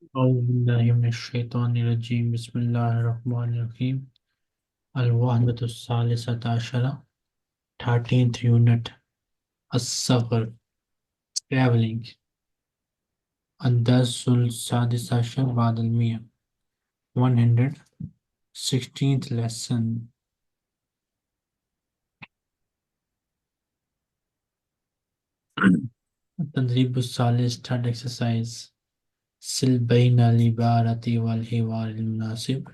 أعوذ بالله من الشيطان الرجيم بسم الله الرحمن الرحيم الوحدة الثالثة عشرة 13th unit السفر traveling الدرس السادس عشر بعد المئة 116th lesson التدريب الثالث third exercise سل بين العبارة والحوار المناسب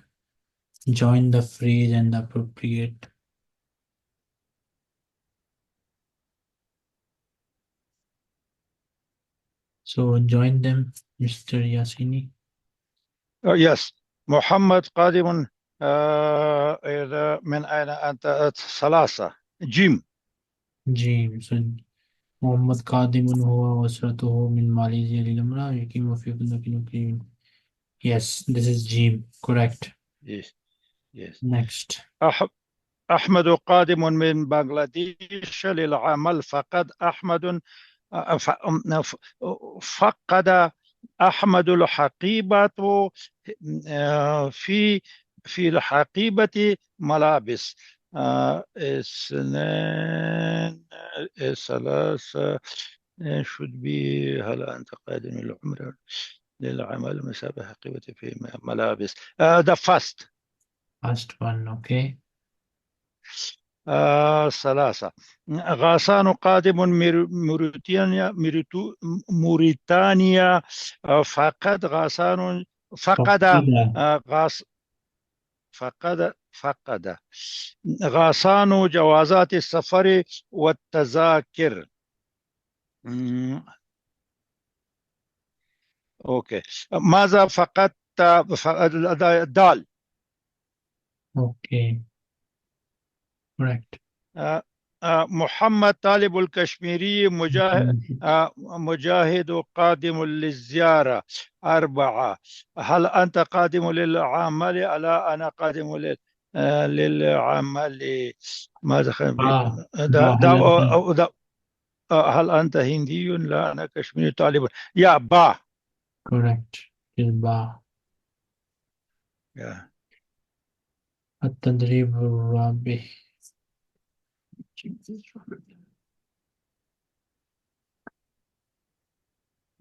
join the phrase and the appropriate. So join them, Mr. Yasini. Yes. محمد قادم من أين أنت؟ ثلاثة. جيم. James. محمد قادم هو وأسرته من ماليزيا للعمرة يقيم في فندق مقيم. Yes, this is Jim. Correct. Yes. Yes. Next. أحمد قادم من بنغلاديش للعمل. فقد أحمد الحقيبة في الحقيبة ملابس. اثنان ثلاثة should be هل أنت قادم للعمرة للعمل مسابقة حقيبة في ملابس. the first. First one, okay. ثلاثة. غاسان قادم موريتانيا. فقد فقد غاس فقد غاسان جوازات السفر والتذاكر. اوكي. ماذا فقدت؟ دال. okay. Correct. محمد طالب الكشميري مجاهد قادم للزيارة. أربعة. هل أنت قادم للعمل؟ لا، أنا قادم للعمل. ماذا هل أنت هل أنت هندي؟ لا، أنا كشميري طالب. يا با. correct. الباء. يا. التدريب الرابع.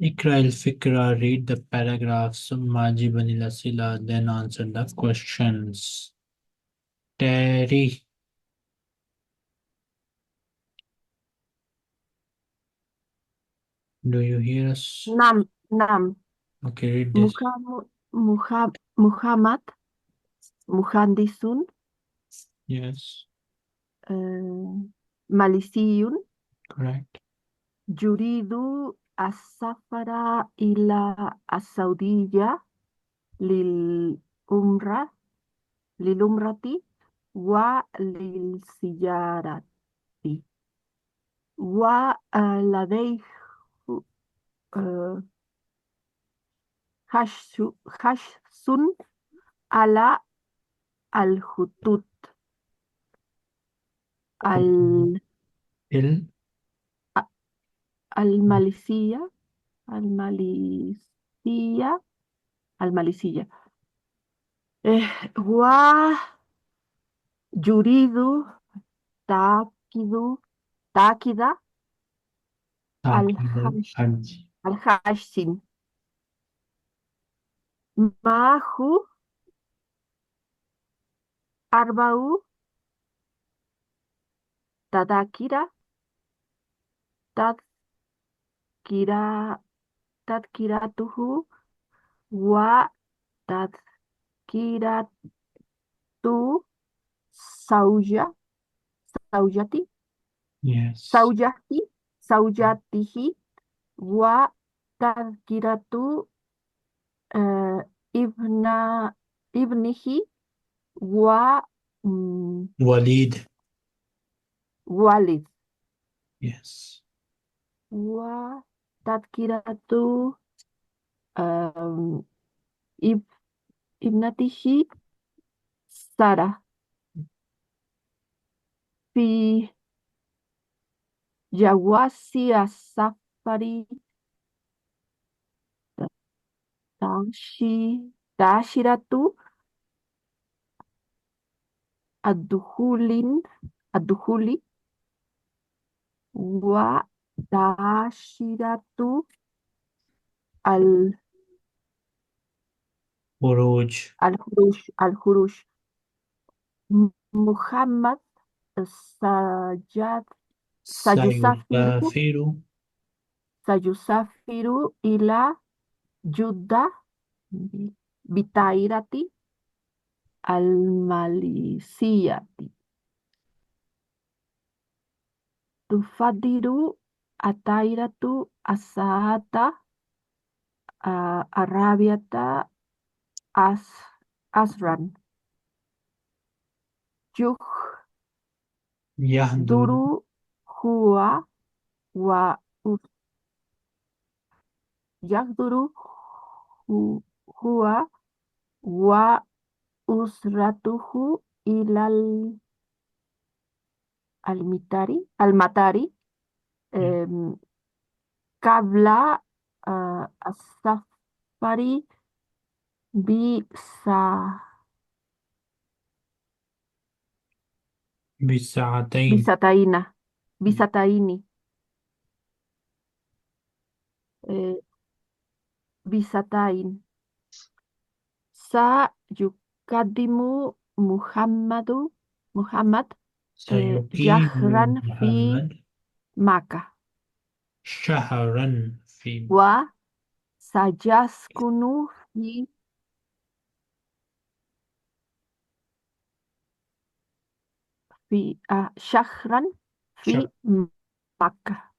اقرأ الفكرة read the paragraphs ماجبا الأسئلة then answer the questions. Terry, do you hear us? نعم نعم. Okay, read this. Muhammad مهندس Yes, ماليزي correct. يريد السفر إلى السعودية للعمرة وللزيارة ولديه خشب على الخطوط Il الماليزية الماليزية الماليزية ويريد تأكيد تأكيد الحج. الحج معه 4 تذاكر تذكرة تذكرته وتذكرة زوجة زوجتي Yes, زوجته وتذكرة ابن ابنه Walid. ووالد Yes, وتذكرة اب- ابنته سارة في جواز السفر داشرة الدخول وداشرة الخروج محمد سيسافر إلى جدة بالطائرة الماليزية. تفضل الطائرة الساعة الرابعة عصرا. يحضر هو و يحضر هو وأسرته إلى المطار قبل السفر بساعتين. بساعتين. سيقدم محمد شهرا في مكة وسيسكن في شهرا في مكة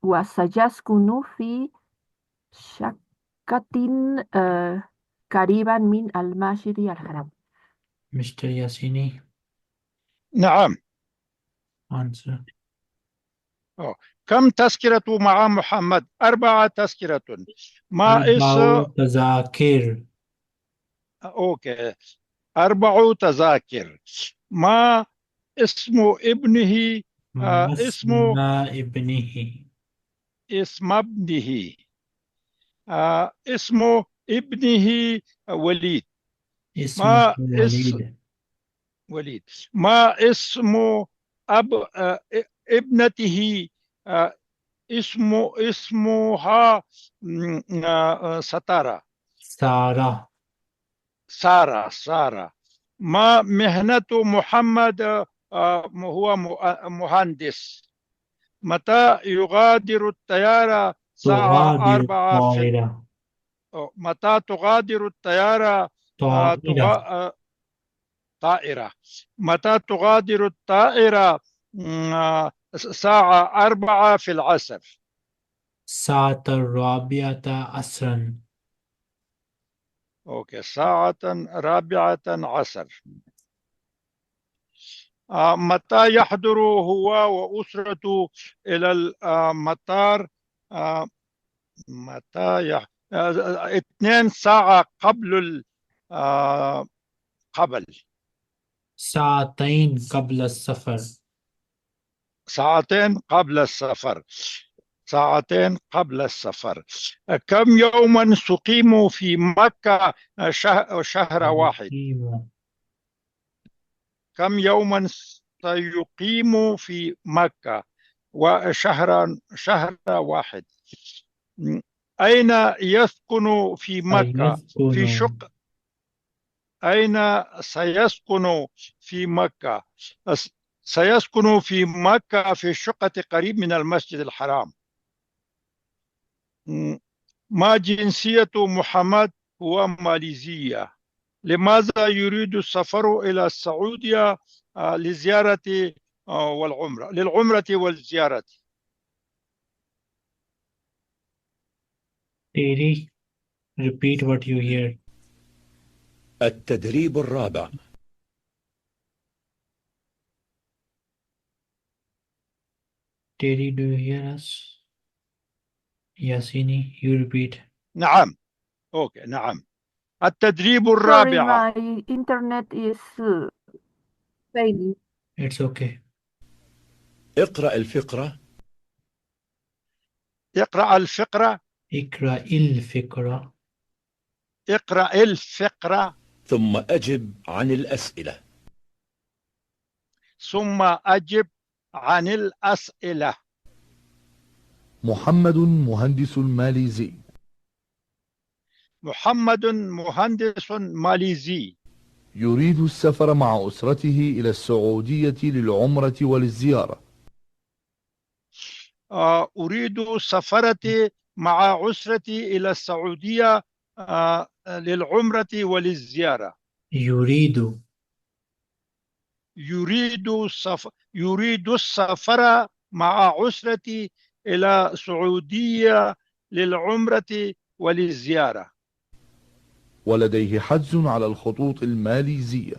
وسيسكن في شقة قريبا من المسجد الحرام. Mr. Yassini, نعم. answer. كم تذكرة مع محمد؟ 4 تذكرة. ما أربع تذاكر. أوكي، 4 تذاكر. ما اسم ابنه؟ ما اسم ابنه. ابنه. اسم ابنه وليد. اسمه وليد. ما اسم ابنته؟ اسمها ستارة. سارة. ما مهنة محمد؟ هو مهندس. متى يغادر الطيارة؟ الساعة 4 متى تغادر الطيارة؟ طائرة. متى تغادر الطائرة؟ الساعة 4 في العصر. الساعة الرابعة عصرا. أوكي، ساعة 4 عصر. متى يحضر هو وأسرته إلى المطار؟ متى 2 ساعة قبل ساعتين قبل السفر. ساعتين قبل السفر. كم يوما سقيموا في مكة؟ شهر واحد. كم يوما سيقيم في مكة؟ شهر واحد. أين يسكن في مكة؟ في شقة. أين سيسكن في مكة؟ سيسكن في مكة في شقة قريب من المسجد الحرام. ما جنسية محمد؟ هو ماليزية. لماذا يريد السفر إلى السعودية للعمرة والزيارة؟ Terry, repeat what you hear. التدريب الرابع. Terry, do you hear us? Yassini, you repeat. نعم. أوكي، نعم. التدريب Sorry, الرابع. my internet is failing. It's okay. اقرأ الفقرة. اقرأ الفقرة. اقرأ الفقرة. اقرأ الفقرة ثم أجب عن الأسئلة. ثم أجب عن الأسئلة. محمد مهندس ماليزي. محمد مهندس ماليزي يريد السفر مع أسرته إلى السعودية للعمرة وللزيارة. أريد سفرتي مع أسرتي إلى السعودية للعمرة وللزيارة. يريد. يريد السفر مع أسرتي إلى السعودية للعمرة وللزيارة. ولديه حجز على الخطوط الماليزية.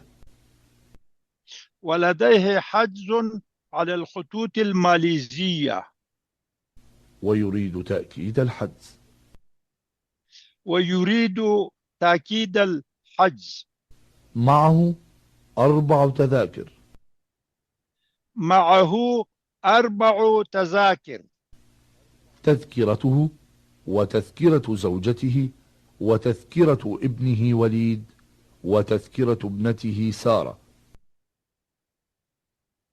ولديه حجز على الخطوط الماليزية. ويريد تأكيد الحجز. ويريد تأكيد الحجز. معه 4 تذاكر. معه 4 تذاكر. تذكرته وتذكرة زوجته وتذكرة ابنه وليد وتذكرة ابنته سارة.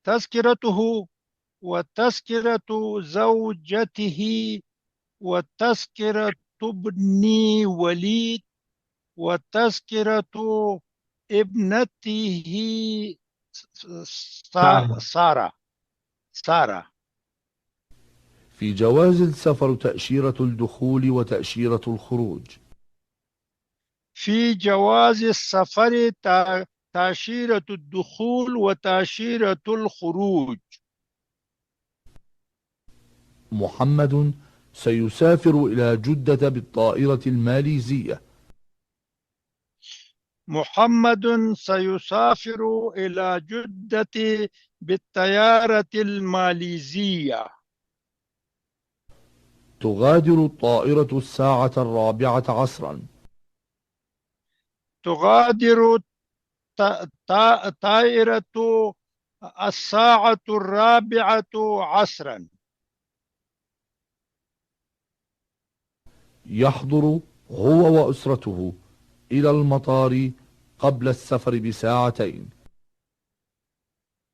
تذكرته وتذكرة زوجته وتذكرة ابني وليد وتذكرة ابنته سارة. في جواز السفر تأشيرة الدخول وتأشيرة الخروج. في جواز السفر تأشيرة الدخول وتأشيرة الخروج. محمد سيسافر إلى جدة بالطائرة الماليزية. محمد سيسافر إلى جدة بالطيارة الماليزية. تغادر الطائرة الساعة 4 عصرا. تغادر طائرة الساعة 4 عصرا. يحضر هو وأسرته إلى المطار قبل السفر ب2 ساعة.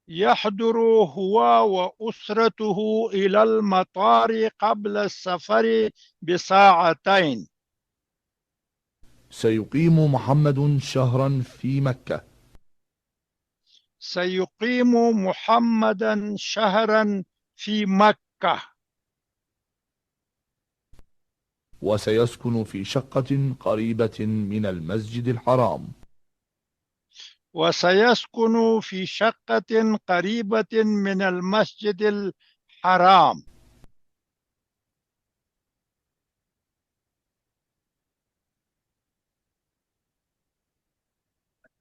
يحضر هو وأسرته إلى المطار قبل السفر ب2 ساعة. سيقيم محمد شهرا في مكة. سيقيم محمدا شهرا في مكة. وسيسكن في شقة قريبة من المسجد الحرام. وسيسكن في شقة قريبة من المسجد الحرام.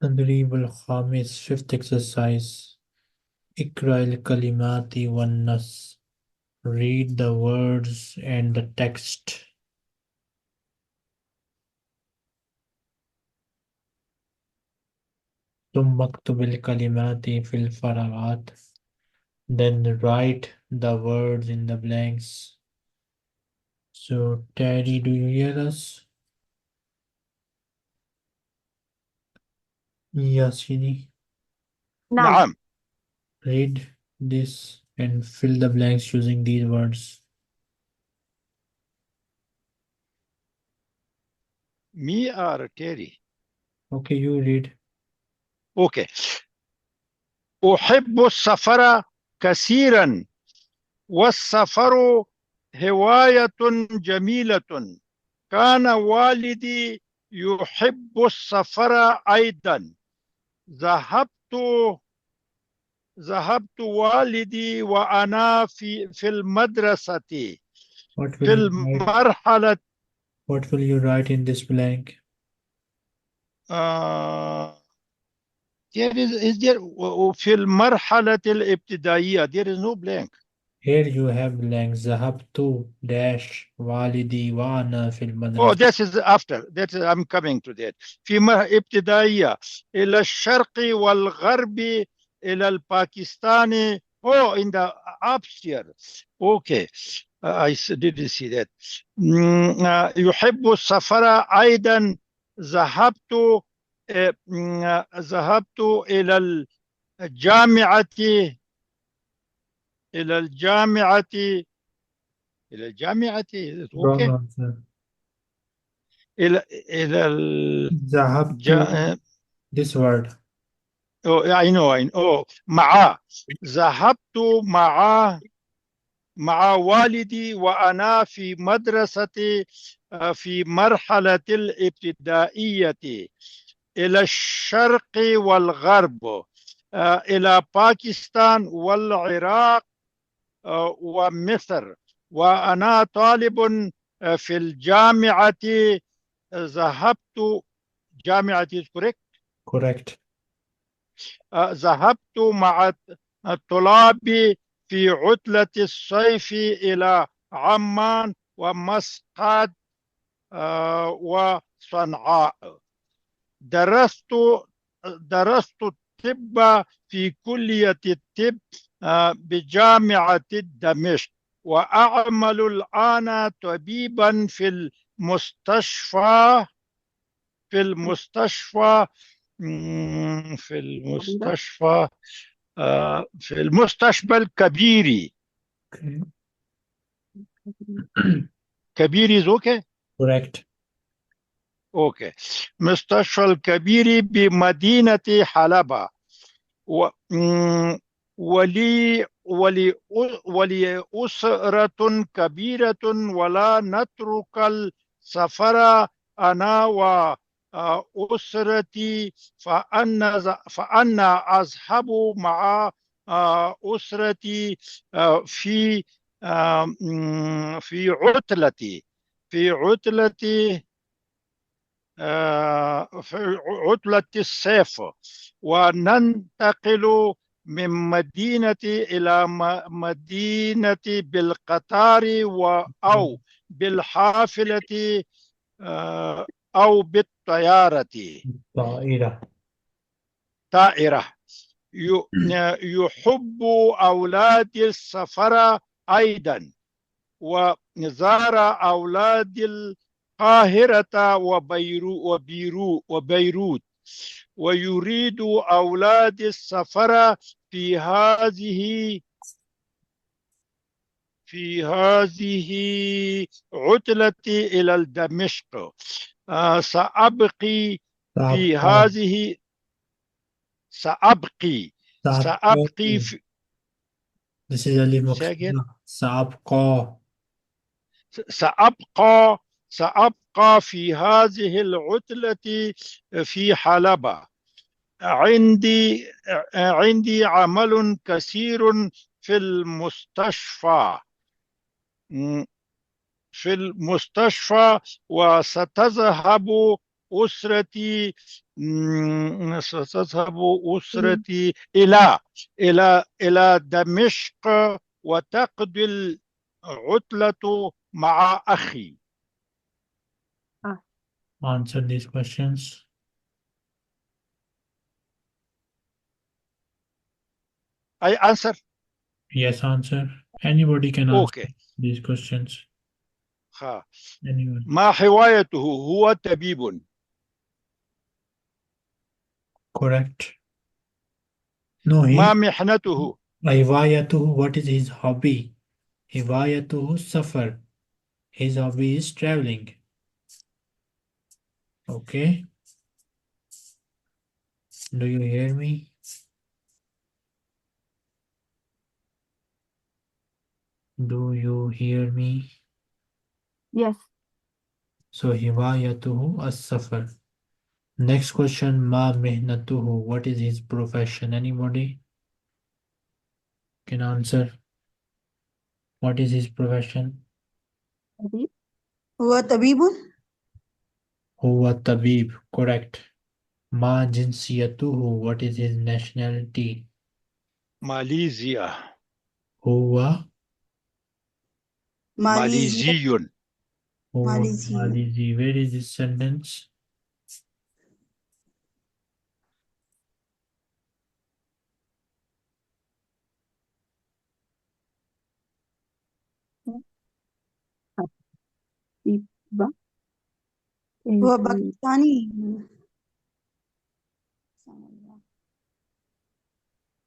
التدريب الخامس. Fifth exercise. اقرأ الكلمات والنص. Read the words and the text. ثم اكتب الكلمات في الفراغات. Then write the words in the blanks. So, Teddy, do you hear us? Yasini, نعم. نعم. read this and fill the blanks using these words. Me or Terry? Okay, you read. Okay. أحب السفر كثيرا والسفر هواية جميلة. كان والدي يحب السفر أيضا. ذهبت والدي وأنا في المدرسة What في will you write? المرحلة What will you write in this blank? is there في المرحلة الابتدائية. There is no blank. Here you have blank. ذهبت dash والدي وأنا في Oh, المدرسة. that is after. That is, I'm coming to that. في ابتدائية إلى الشرق والغرب إلى الباكستاني. Oh, in the upstairs. Okay. I didn't see that. يحب السفر أيضا. ذهبت إلى الجامعة. إلى الجامعة. إلى الجامعة. Wrong Okay. answer. إلى ذهبت. This word. Oh, I know. مع. ذهبت مع والدي وأنا في مدرستي في مرحلة الابتدائية إلى الشرق والغرب، إلى باكستان والعراق ومصر، وأنا طالب في الجامعة. ذهبت جامعة Correct. ذهبت مع الطلاب في عطلة الصيف إلى عمان ومسقط وصنعاء. درست الطب في كلية الطب بجامعة دمشق، وأعمل الآن طبيبا في المستشفى في المستشفى الكبيري. Okay. كبيري زوكي. Correct. اوكي. مستشفى الكبيري بمدينة حلب. ولي أسرة كبيرة، ولا نترك السفر أنا وأسرتي، فأنا أذهب مع أسرتي في عطلتي في عطلة الصيف، وننتقل من مدينة إلى مدينة بالقطار أو بالحافلة أو بالطائرة. طائرة. يحب أولاد السفر أيضا، وزار أولاد القاهرة وبيروت، ويريد أولاد السفر في هذه عطلتي إلى دمشق. سأبقي في هذه سأبقي في This is Alif Muqaddam. سأبقى في هذه العطلة في حلب. عندي عمل كثير في المستشفى، وستذهب أسرتي إلى دمشق وتقضي العطلة مع أخي. Answer these questions. I answer. Yes, answer. Anybody can answer Okay. these questions. Anyone. ما هوايته؟ هو طبيب. Correct. No, ما محنته؟ Hivayatuhu, what is his hobby? Hivayatuhu safar. His hobby is traveling. Okay. Do you hear me? Do you hear me? Yes. So Hivayatuhu as-safar. Next question, Ma mihnatuhu. What is his profession? Anybody can answer? What is his profession? طبيب. هو طبيب. Huwa tabib. Correct. Ma jinsiyatuhu. What is his nationality? ماليزيا. Huwa ماليزي. Malizi. Where is this sentence? Tiba. هو باكستاني.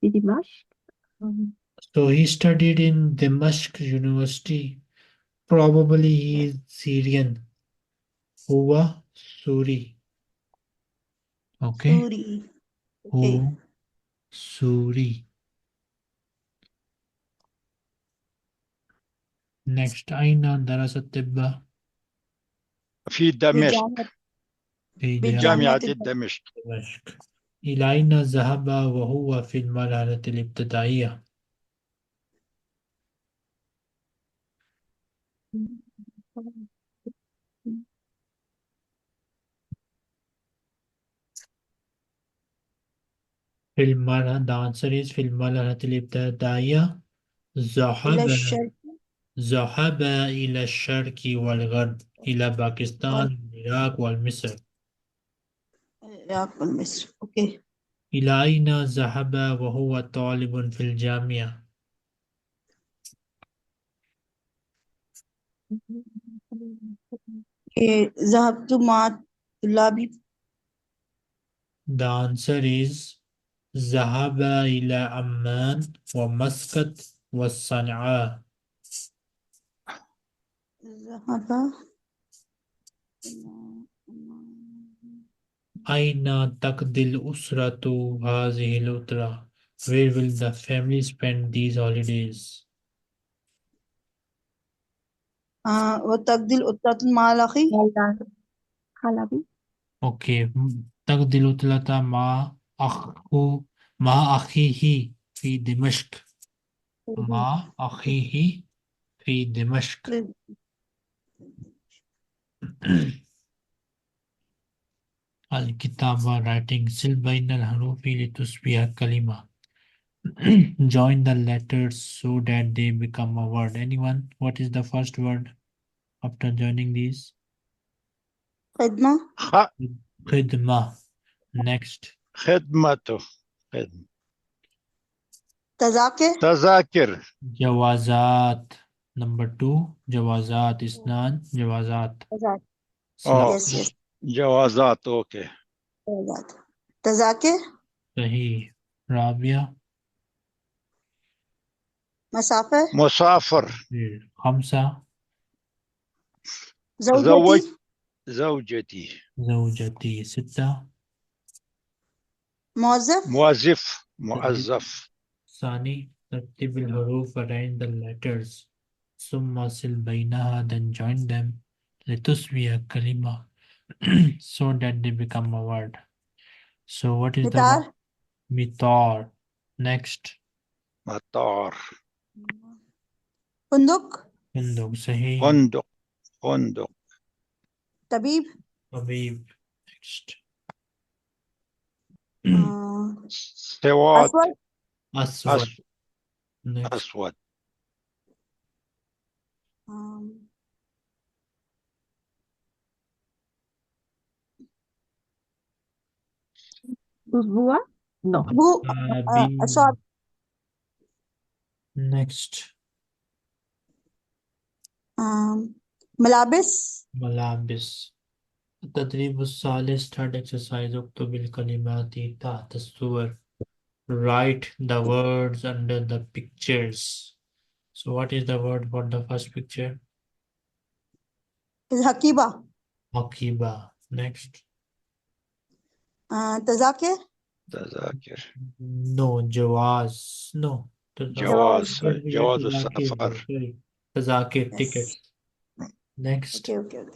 في دمشق. So he studied in Damascus University. Probably he is Syrian. Huwa Suri. Okay. سوري. Okay. Who Suri. Next, أين درس الطب؟ في دمشق، في في جامعة جامعة دمشق. دمشق. إلى أين ذهب وهو في المرحلة الابتدائية؟ في المرحلة the answer is في المرحلة الابتدائية إلى ذهب الشرق ذهب إلى الشرق والغرب إلى باكستان والعراق ومصر. والعراق ومصر. اوكي. إلى أين ذهب وهو طالب في الجامعة؟ ذهبت مع طلابي. The answer is ذهب إلى عمان ومسقط والصنعاء. ذهب أين تقضي الأسرة هذه العطلة? Where will the family spend these holidays? وتقضي الأسرة مع الأخي. حلبي. Okay. تقضي العطلة مع أخيه في دمشق. مع أخيه في دمشق. الكتابة writing سل بين الحروف لتصبح كلمة. Join the letters so that they become a word. Anyone? What is the first word after joining these? خدمة. خدمة. Next. خدمته. خدمة. تذاكر. تذاكر. جوازات. Number 2. جوازات. إثنان. جوازات. يس. جوازات. اوكي. تذاكر. صحيح. رابعة. مسافر. مسافر. 5. زوجتي. زوجتي. زوجتي. 6. موظف. موظف. ثاني. رتب الحروف arrange the letters ثم سل بينها then join them لتصبح كلمة so that they become a word. So what is the مطار. word? مطار. Next. مطار. فندق. فندق. صحيح. فندق. طبيب. طبيب. Next. سواد. أسود. Next. أسود. أسبوع. No. أسود. Next. ملابس. ملابس. التدريب الثالث third exercise اكتب الكلمات تحت الصور. Write the words under the pictures. So what is the word for the first picture? الحقيبة. Hakiba. Next. تذاكر. تذاكر. No, جواز. No. جواز السفر. تذاكر. Yes. Tickets. Next. Okay.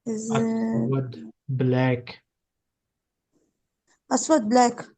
أسود. Black. أسود بلاك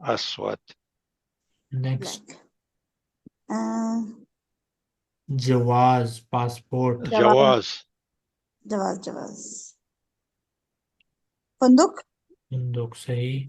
أسود. Next. black. جواز. Passport. جواز. فندق. فندق. صحيح.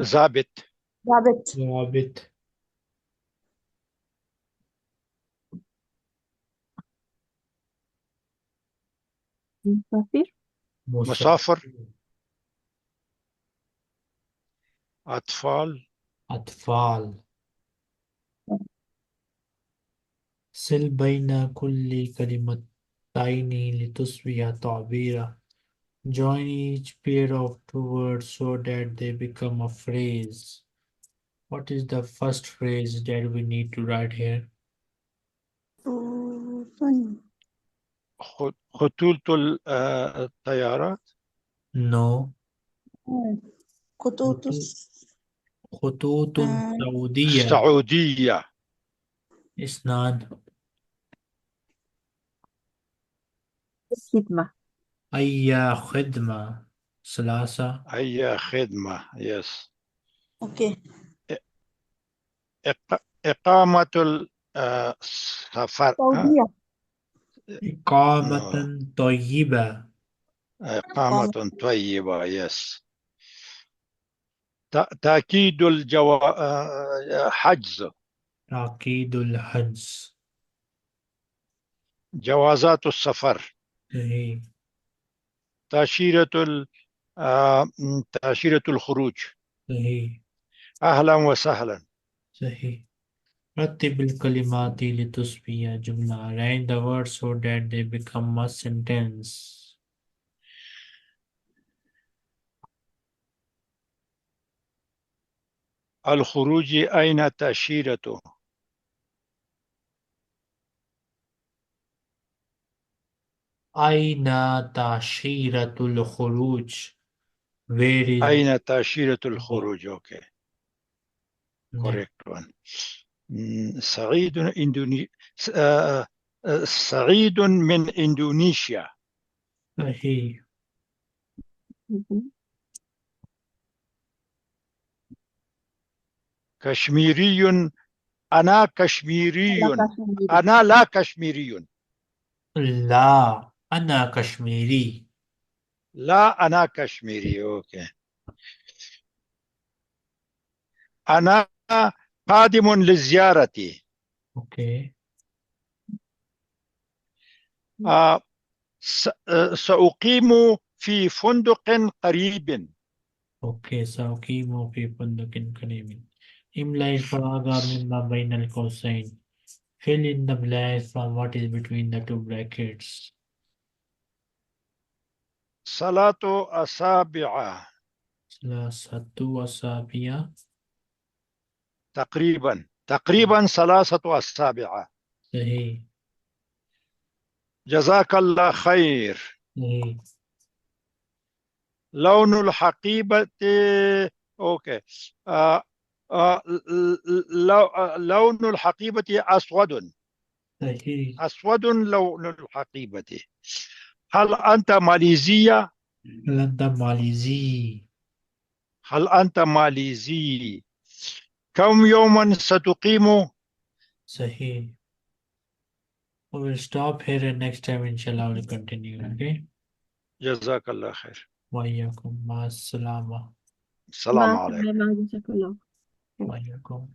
ضابط. ضابط. مسافر. مسافر. أطفال. أطفال. سل بين كل كلمتين لتصبح تعبيرا. Join each pair of two words so that they become a phrase. What is the first phrase that we need to write here? خطوط الطيارات. No. خطوط خطوط سعودية. السعودية. إسناد. خدمة. أي خدمة. ثلاثة. أي خدمة. يس. اوكي. إقامة السفر. سعودية. إقامة طيبة. إقامة طيبة. يس. تأكيد حجز. تعقيد الحجز. جوازات السفر. صحيح. تأشيرة الخروج. صحيح. أهلا وسهلا. صحيح. رتب الكلمات لتصبح جملة. Arrange the words so that they become a sentence. الخروج أين تأشيرته؟ أين تأشيرة الخروج? Where is أين تأشيرة الخروج؟ أوكي. correct one. سعيد سعيد من إندونيسيا. صحيح. كشميري. أنا كشميري. لا كشميري. أنا لا كشميري. لا أنا كشميري. لا أنا كشميري. أوكي. أنا قادم للزيارة. أوكي. سأقيم في فندق قريب. أوكي. سأقيم في فندق قريب. املأ الفراغ مما بين القوسين. Fill in the blanks from what is between the two brackets. 3 أصابع. 3 أصابع. تقريبا 3 أصابع. صحيح. جزاك الله خير. صحيح. لون الحقيبة. أوكي. لون الحقيبة أسود. صحيح. أسود لون الحقيبة. هل أنت ماليزية؟ هل أنت ماليزي؟ هل أنت ماليزي؟ كم يوما ستقيم؟ صحيح. We will stop here and next time inshallah we'll continue. Okay. جزاك الله خير. وإياكم. مع السلامة. السلام مع عليكم. السلامة. جزاك الله. وإياكم.